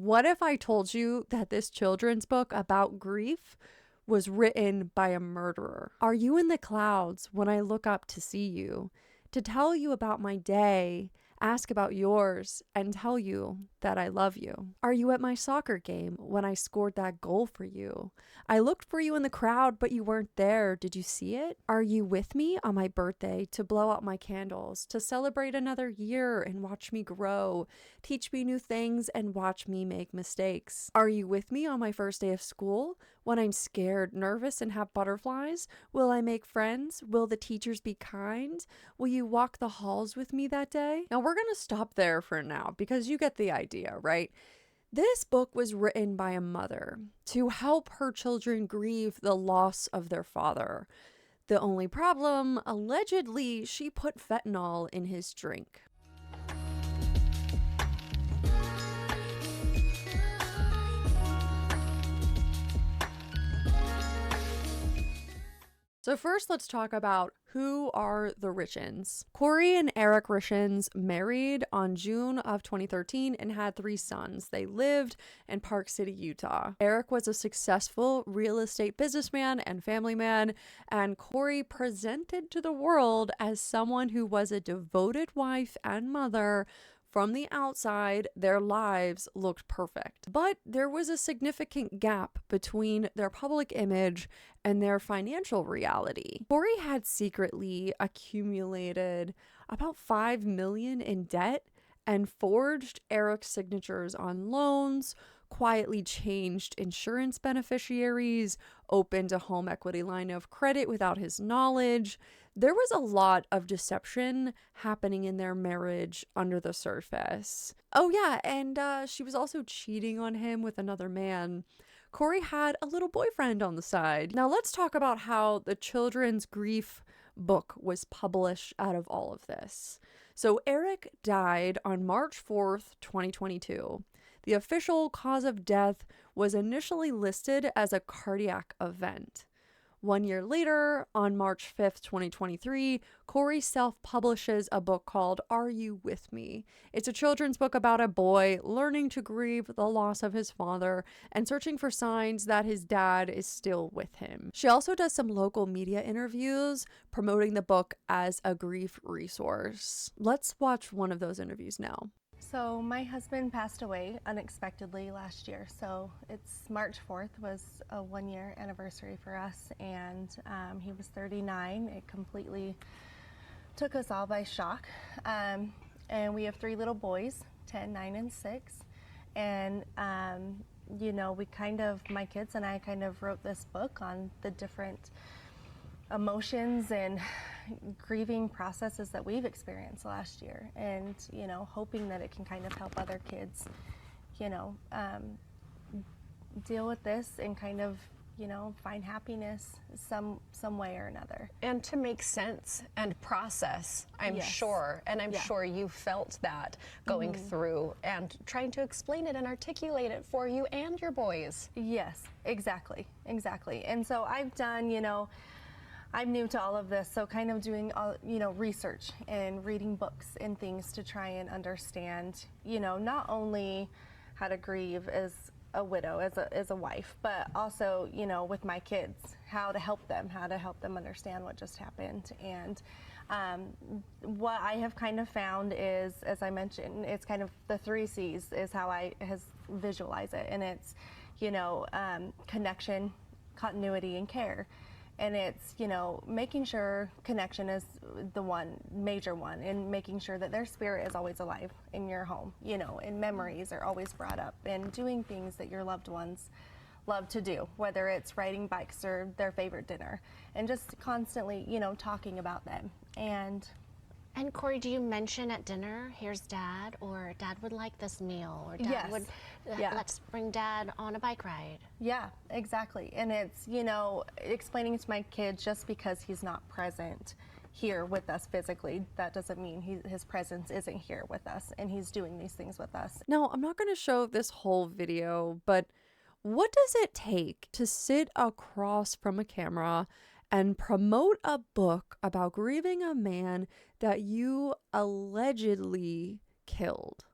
What if I told you that this children's book about grief was written by a murderer? Are you in the clouds when I look up to see you, to tell you about my day, ask about yours, and tell you that I love you? Are you at my soccer game when I scored that goal for you? I looked for you in the crowd, but you weren't there. Did you see it? Are you with me on my birthday to blow out my candles, to celebrate another year and watch me grow, teach me new things and watch me make mistakes? Are you with me on my first day of school when I'm scared, nervous, and have butterflies? Will I make friends? Will the teachers be kind? Will you walk the halls with me that day? Now we're going to stop there for now because you get the idea, right? This book was written by a mother to help her children grieve the loss of their father. The only problem, allegedly, she put fentanyl in his drink. So first, let's talk about who are the Richins. Kouri and Eric Richins married on June of 2013 and had 3 sons. They lived in Park City, Utah. Eric was a successful real estate businessman and family man, and Kouri presented to the world as someone who was a devoted wife and mother. From the outside, their lives looked perfect. But there was a significant gap between their public image and their financial reality. Kouri had secretly accumulated about $5 million in debt and forged Eric's signatures on loans, quietly changed insurance beneficiaries, opened a home equity line of credit without his knowledge. There was a lot of deception happening in their marriage under the surface. Oh yeah, and she was also cheating on him with another man. Kouri had a little boyfriend on the side. Now let's talk about how the children's grief book was published out of all of this. So Eric died on March 4th, 2022. The official cause of death was initially listed as a cardiac event. 1 year later, on March 5th, 2023, Kouri self-publishes a book called Are You With Me? It's a children's book about a boy learning to grieve the loss of his father and searching for signs that his dad is still with him. She also does some local media interviews promoting the book as a grief resource. Let's watch one of those interviews now. So my husband passed away unexpectedly last year. So it's March 4th was a 1-year anniversary for us, and he was 39. It completely took us all by shock. And we have 3 little boys, 10, 9, and 6. And you know, my kids and I kind of wrote this book on the different emotions and grieving processes that we've experienced last year, and you know, hoping that it can kind of help other kids, you know, deal with this and kind of, you know, find happiness some way or another, and to make sense and process. I'm sure, and I'm sure you felt that going through and trying to explain it and articulate it for you and your boys. Yes, exactly. And so I've done, you know, I'm new to all of this, so kind of doing all, you know, research and reading books and things to try and understand, you know, not only how to grieve as a widow, as a wife, but also, you know, with my kids, how to help them understand what just happened. And what I have kind of found is, as I mentioned, it's kind of the 3 C's is how I visualize it, and it's, you know, connection, continuity, and care. And it's, you know, making sure connection is the major one, and making sure that their spirit is always alive in your home, you know, and memories are always brought up, and doing things that your loved ones love to do, whether it's riding bikes or their favorite dinner, and just constantly, you know, talking about them. And Kouri, do you mention at dinner, here's Dad, or Dad would like this meal, or Dad would, let's bring Dad on a bike ride? Yeah, exactly. And it's, you know, explaining to my kids, just because he's not present here with us physically, that doesn't mean his presence isn't here with us, and he's doing these things with us. Now, I'm not going to show this whole video, but what does it take to sit across from a camera and promote a book about grieving a man that you allegedly killed?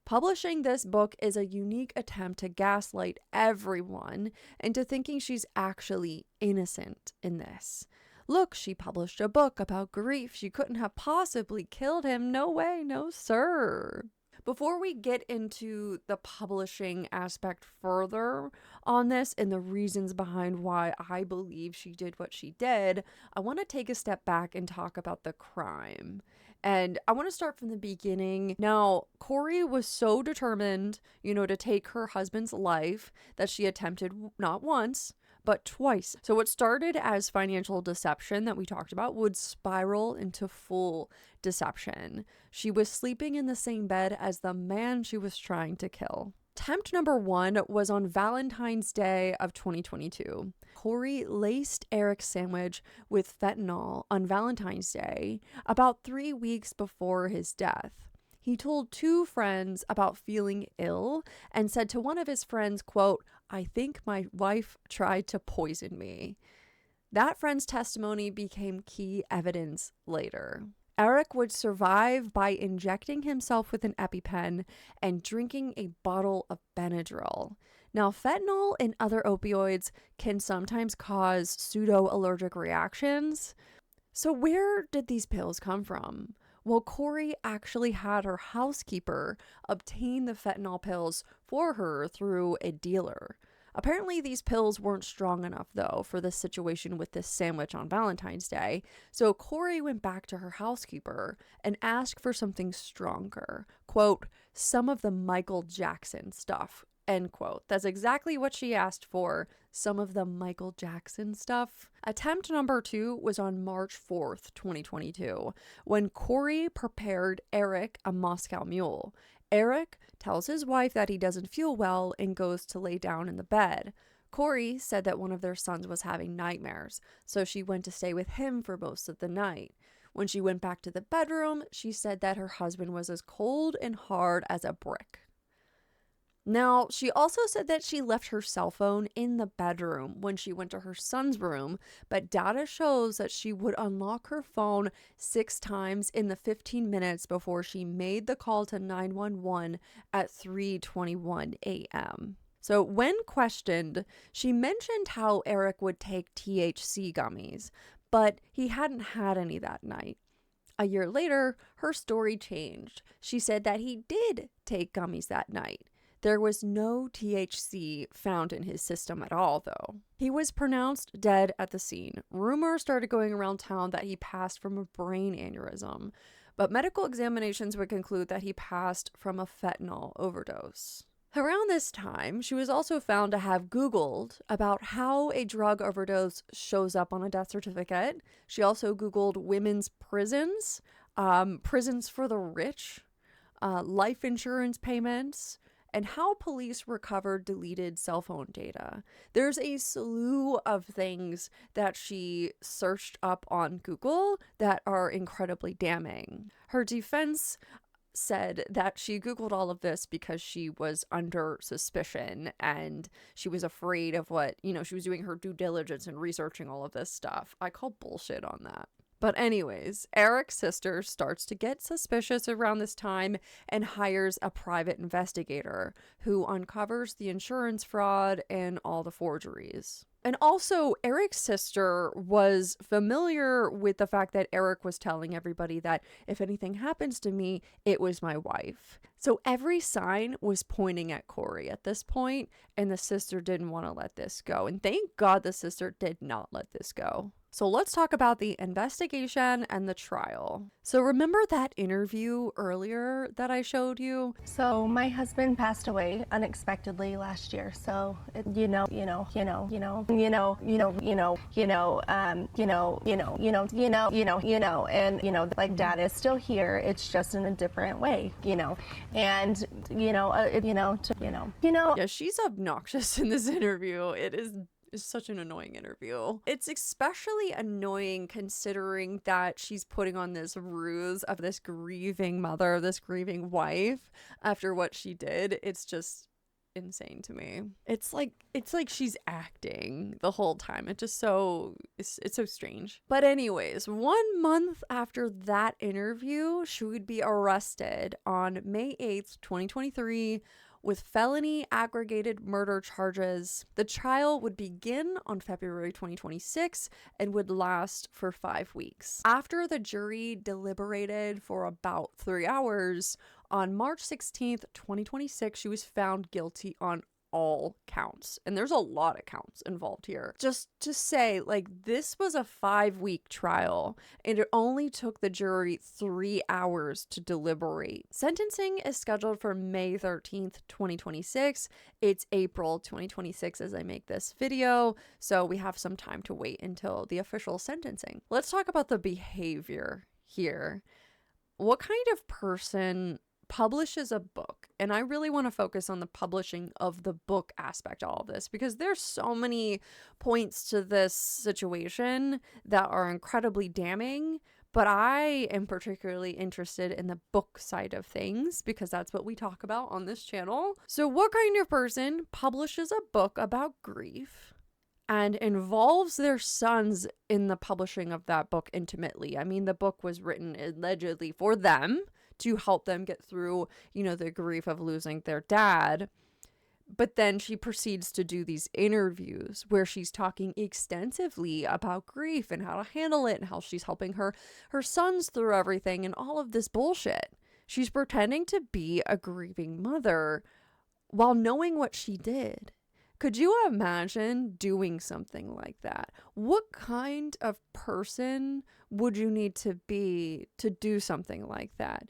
Publishing this book is a unique attempt to gaslight everyone into thinking she's actually innocent in this. Look, she published a book about grief. She couldn't have possibly killed him. No way, no sir. Before we get into the publishing aspect further on this and the reasons behind why I believe she did what she did, I want to take a step back and talk about the crime. And I want to start from the beginning. Now, Kouri was so determined, to take her husband's life that she attempted not once, but twice. So what started as financial deception that we talked about would spiral into full deception. She was sleeping in the same bed as the man she was trying to kill. Attempt number 1 was on Valentine's Day of 2022. Kouri laced Eric's sandwich with fentanyl on Valentine's Day, about 3 weeks before his death. He told 2 friends about feeling ill and said to one of his friends, quote, "I think my wife tried to poison me." That friend's testimony became key evidence later. Eric would survive by injecting himself with an EpiPen and drinking a bottle of Benadryl. Now, fentanyl and other opioids can sometimes cause pseudo-allergic reactions. So where did these pills come from? Well, Kouri actually had her housekeeper obtain the fentanyl pills for her through a dealer. Apparently, these pills weren't strong enough, though, for the situation with this sandwich on Valentine's Day. So Kouri went back to her housekeeper and asked for something stronger. Quote, "some of the Michael Jackson stuff." End quote. That's exactly what she asked for. Some of the Michael Jackson stuff. Attempt number 2 was on March 4th, 2022, when Kouri prepared Eric a Moscow Mule. Eric tells his wife that he doesn't feel well and goes to lay down in the bed. Kouri said that one of their sons was having nightmares, so she went to stay with him for most of the night. When she went back to the bedroom, she said that her husband was as cold and hard as a brick. Now, she also said that she left her cell phone in the bedroom when she went to her son's room, but data shows that she would unlock her phone 6 times in the 15 minutes before she made the call to 911 at 3:21 a.m. So when questioned, she mentioned how Eric would take THC gummies, but he hadn't had any that night. A year later, her story changed. She said that he did take gummies that night. There was no THC found in his system at all, though. He was pronounced dead at the scene. Rumors started going around town that he passed from a brain aneurysm, but medical examinations would conclude that he passed from a fentanyl overdose. Around this time, she was also found to have Googled about how a drug overdose shows up on a death certificate. She also Googled women's prisons, prisons for the rich, life insurance payments, and how police recovered deleted cell phone data. There's a slew of things that she searched up on Google that are incredibly damning. Her defense said that she Googled all of this because she was under suspicion and she was afraid of what, she was doing her due diligence and researching all of this stuff. I call bullshit on that. But anyways, Eric's sister starts to get suspicious around this time and hires a private investigator who uncovers the insurance fraud and all the forgeries. And also, Eric's sister was familiar with the fact that Eric was telling everybody that if anything happens to me, it was my wife. So every sign was pointing at Kouri at this point, and the sister didn't want to let this go. And thank God the sister did not let this go. So let's talk about the investigation and the trial. So remember that interview earlier that I showed you? So my husband passed away unexpectedly last year. So, and like Dad is still here. It's just in a different way, and Yeah, she's obnoxious in this interview. It's such an annoying interview. It's especially annoying considering that she's putting on this ruse of this grieving mother, this grieving wife after what she did. It's insane to me. It's like she's acting the whole time. It's so strange. But anyways, 1 month after that interview, she would be arrested on May 8th, 2023 with felony aggravated murder charges. The trial would begin on February 2026 and would last for 5 weeks. After the jury deliberated for about 3 hours, on March 16th, 2026, she was found guilty on all counts. And there's a lot of counts involved here. Just to say, like, this was a 5-week trial and it only took the jury 3 hours to deliberate. Sentencing is scheduled for May 13th, 2026. It's April 2026 as I make this video, so we have some time to wait until the official sentencing. Let's talk about the behavior here. What kind of person publishes a book? And I really want to focus on the publishing of the book aspect of all of this, because there's so many points to this situation that are incredibly damning, but I am particularly interested in the book side of things because that's what we talk about on this channel. So what kind of person publishes a book about grief and involves their sons in the publishing of that book intimately? I mean, the book was written allegedly for them to help them get through, the grief of losing their dad. But then she proceeds to do these interviews where she's talking extensively about grief and how to handle it and how she's helping her sons through everything and all of this bullshit. She's pretending to be a grieving mother while knowing what she did. Could you imagine doing something like that? What kind of person would you need to be to do something like that?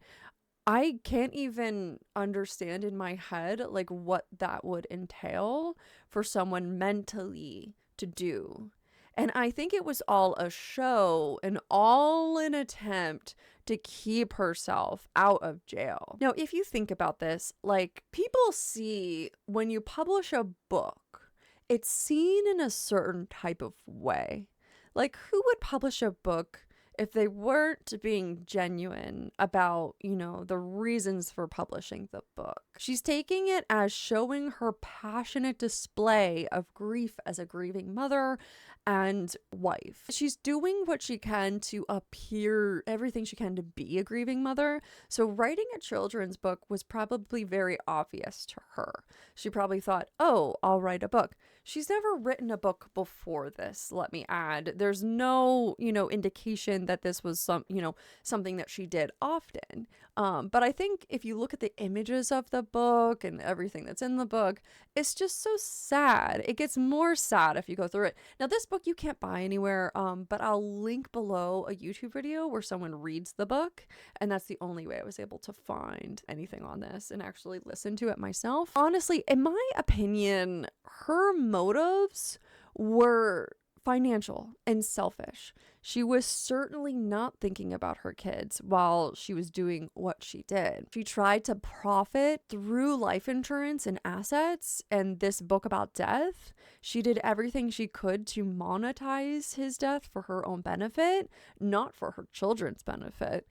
I can't even understand in my head like what that would entail for someone mentally to do. And I think it was all a show and all an attempt to keep herself out of jail. Now, if you think about this, like, people see when you publish a book, it's seen in a certain type of way. Like, who would publish a book if they weren't being genuine about, the reasons for publishing the book? She's taking it as showing her passionate display of grief as a grieving mother and wife. She's doing what she can to appear everything she can to be a grieving mother. So writing a children's book was probably very obvious to her. She probably thought, oh, I'll write a book. She's never written a book before this, let me add. There's no, indication that this was something that she did often. But I think if you look at the images of the book and everything that's in the book, it's just so sad. It gets more sad if you go through it. Now, this book you can't buy anywhere, but I'll link below a YouTube video where someone reads the book, and that's the only way I was able to find anything on this and actually listen to it myself. Honestly, in my opinion, her motives were financial and selfish. She was certainly not thinking about her kids while she was doing what she did. She tried to profit through life insurance and assets and this book about death. She did everything she could to monetize his death for her own benefit, not for her children's benefit.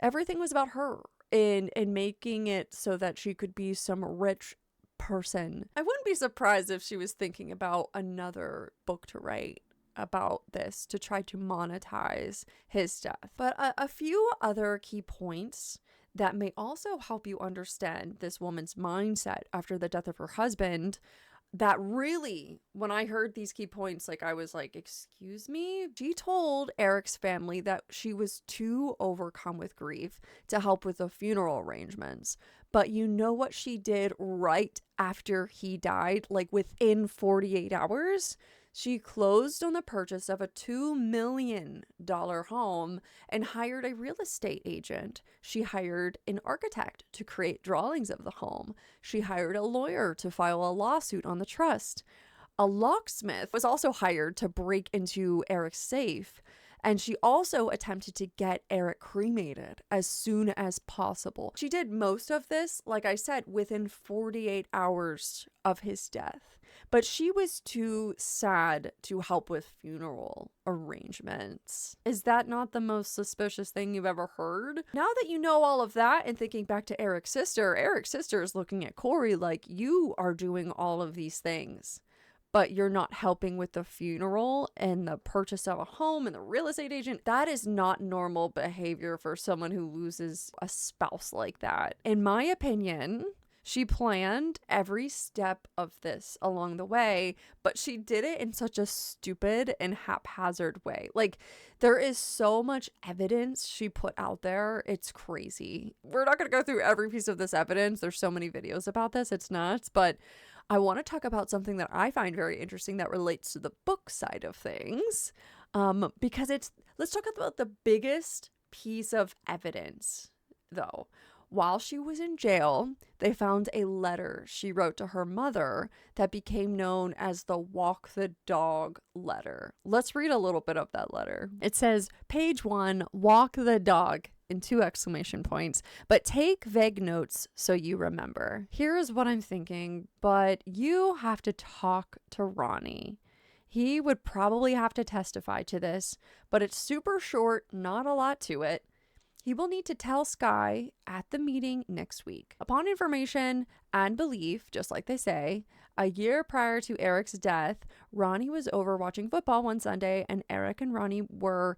Everything was about her and making it so that she could be some rich person. I wouldn't be surprised if she was thinking about another book to write about this to try to monetize his death. But a few other key points that may also help you understand this woman's mindset after the death of her husband, that really, when I heard these key points, I was like, excuse me? She told Eric's family that she was too overcome with grief to help with the funeral arrangements. But you know what she did right after he died? Within 48 hours? She closed on the purchase of a $2 million home and hired a real estate agent. She hired an architect to create drawings of the home. She hired a lawyer to file a lawsuit on the trust. A locksmith was also hired to break into Eric's safe. And she also attempted to get Eric cremated as soon as possible. She did most of this, like I said, within 48 hours of his death. But she was too sad to help with funeral arrangements. Is that not the most suspicious thing you've ever heard? Now that you know all of that and thinking back to Eric's sister is looking at Kouri like, you are doing all of these things, but you're not helping with the funeral and the purchase of a home and the real estate agent. That is not normal behavior for someone who loses a spouse like that. In my opinion, she planned every step of this along the way, but she did it in such a stupid and haphazard way. Like, there is so much evidence she put out there. It's crazy. We're not going to go through every piece of this evidence. There's so many videos about this. It's nuts. But I want to talk about something that I find very interesting that relates to the book side of things. Because let's talk about the biggest piece of evidence, though. While she was in jail, they found a letter she wrote to her mother that became known as the Walk the Dog letter. Let's read a little bit of that letter. It says, page 1, walk the dog, in 2 exclamation points, but take vague notes so you remember. Here is what I'm thinking, but you have to talk to Ronnie. He would probably have to testify to this, but it's super short, not a lot to it. He will need to tell Sky at the meeting next week. Upon information and belief, just like they say, a year prior to Eric's death, Ronnie was over watching football one Sunday, and Eric and Ronnie were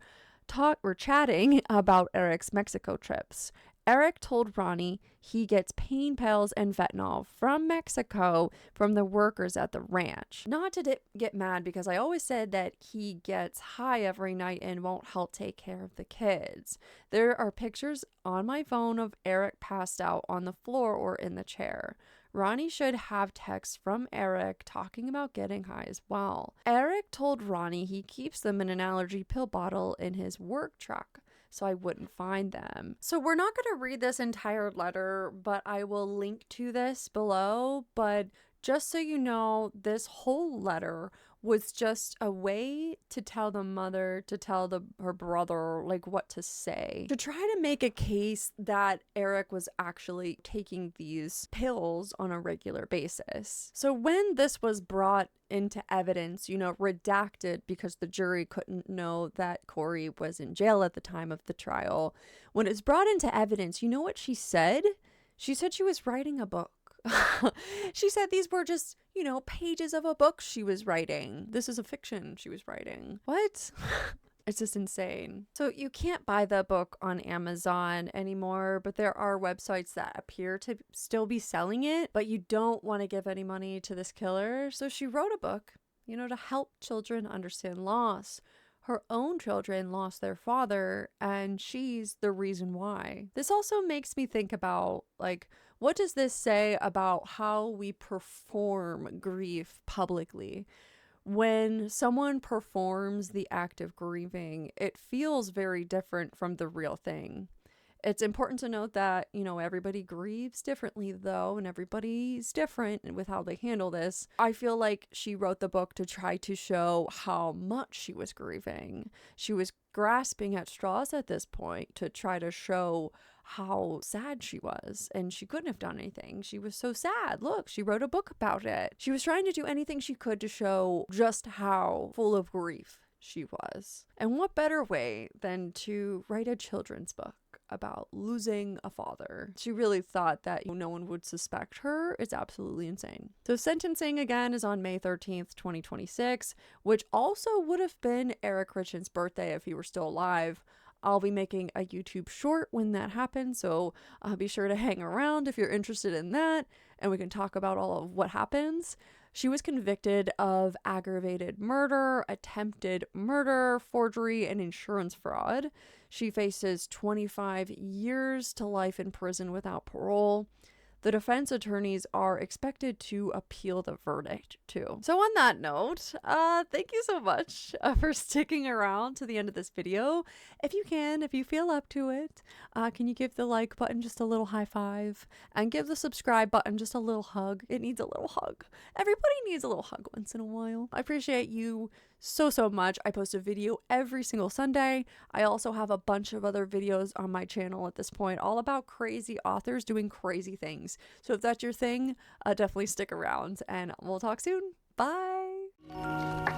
chatting about Eric's Mexico trips. Eric told Ronnie he gets pain pills and fentanyl from Mexico from the workers at the ranch. Not to get mad, because I always said that he gets high every night and won't help take care of the kids. There are pictures on my phone of Eric passed out on the floor or in the chair. Ronnie should have texts from Eric talking about getting high as well. Eric told Ronnie he keeps them in an allergy pill bottle in his work truck, so I wouldn't find them. So we're not going to read this entire letter, but I will link to this below. But just so you know, this whole letter was just a way to tell the mother, to tell her brother, like, what to say, to try to make a case that Eric was actually taking these pills on a regular basis. So when this was brought into evidence, redacted because the jury couldn't know that Kouri was in jail at the time of the trial, when it's brought into evidence, you know what she said? She said she was writing a book. She said these were just, pages of a book she was writing. This is a fiction she was writing. What? It's just insane. So you can't buy the book on Amazon anymore, but there are websites that appear to still be selling it, but you don't want to give any money to this killer. So she wrote a book, to help children understand loss. Her own children lost their father, and she's the reason why. This also makes me think about, what does this say about how we perform grief publicly? When someone performs the act of grieving, it feels very different from the real thing. It's important to note that, everybody grieves differently, though, and everybody's different with how they handle this. I feel like she wrote the book to try to show how much she was grieving. She was grasping at straws at this point to try to show how sad she was, and she couldn't have done anything. She was so sad. Look, she wrote a book about it. She was trying to do anything she could to show just how full of grief she was. And what better way than to write a children's book about losing a father? She really thought that no one would suspect her. It's absolutely insane. So sentencing again is on May 13th, 2026, which also would have been Eric Richins' birthday if he were still alive. I'll be making a YouTube short when that happens, so be sure to hang around if you're interested in that, and we can talk about all of what happens. She was convicted of aggravated murder, attempted murder, forgery, and insurance fraud. She faces 25 years to life in prison without parole. The defense attorneys are expected to appeal the verdict too. So on that note, thank you so much for sticking around to the end of this video. If you feel up to it, can you give the like button just a little high five and give the subscribe button just a little hug? It needs a little hug. Everybody needs a little hug once in a while. I appreciate you so much. I post a video every single Sunday. I also have a bunch of other videos on my channel at this point, all about crazy authors doing crazy things. So if that's your thing, definitely stick around, and we'll talk soon. Bye.